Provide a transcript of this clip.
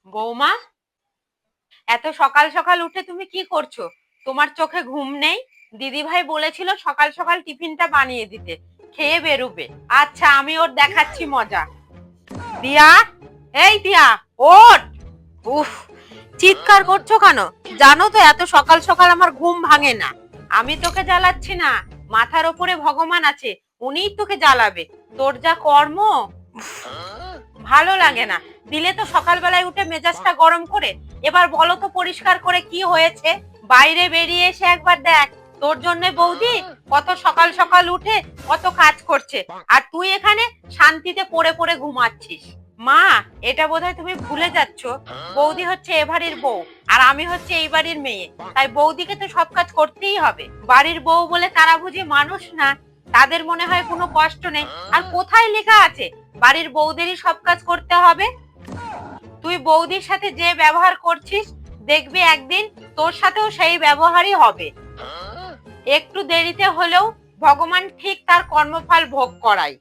বৌমা, এত সকাল সকাল উঠে তুমি কি করছো? তোমার চোখে ঘুম নেই? দিদি ভাই বলেছিল সকাল সকাল টিফিনটা বানিয়ে দিতে, খেয়ে বেরোবে। আচ্ছা, আমি ওর দেখাচ্ছি মজা। দিয়া, এই দিয়া, ওঠ। উফ, চিৎকার করছো কেন? জানো তো এত সকাল সকাল আমার ঘুম ভাঙে না। আমি তোকে জ্বালাচ্ছি না, মাথার ওপরে ভগবান আছে, উনিই তোকে জ্বালাবে। তোর যা কর্ম, ভালো লাগে না। দিলে তো সকালবেলায় উঠে মেজাজটা গরম করে। এবার বলো তো পরিষ্কার করে কি হয়েছে? বাইরে বেরিয়ে এসে একবার দেখ, তোর জন্য বৌদি কত সকাল সকাল উঠে কত কাজ করছে, আর তুই এখানে শান্তিতে পড়ে পড়ে ঘুমাচ্ছিস। মা, এটা বোধহয় তুমি ভুলে যাচ্ছ, বৌদি হচ্ছে এ বাড়ির বউ, আর আমি হচ্ছে এই বাড়ির মেয়ে। তাই বৌদিকে তো সব কাজ করতেই হবে। বাড়ির বউ বলে তারা বুঝি মানুষ না? তাদের মনে হয় কোনো কষ্ট নেই? আর কোথায় লেখা আছে বাড়ির বউদেরই সব কাজ করতে হবে? তুই বৌদির সাথে যে ব্যবহার করছিস, দেখবি একদিন তোর সাথেও সেই ব্যবহারই হবে। একটু দেরিতে হলেও ভগবান ঠিক তার কর্মফল ভোগ করায়।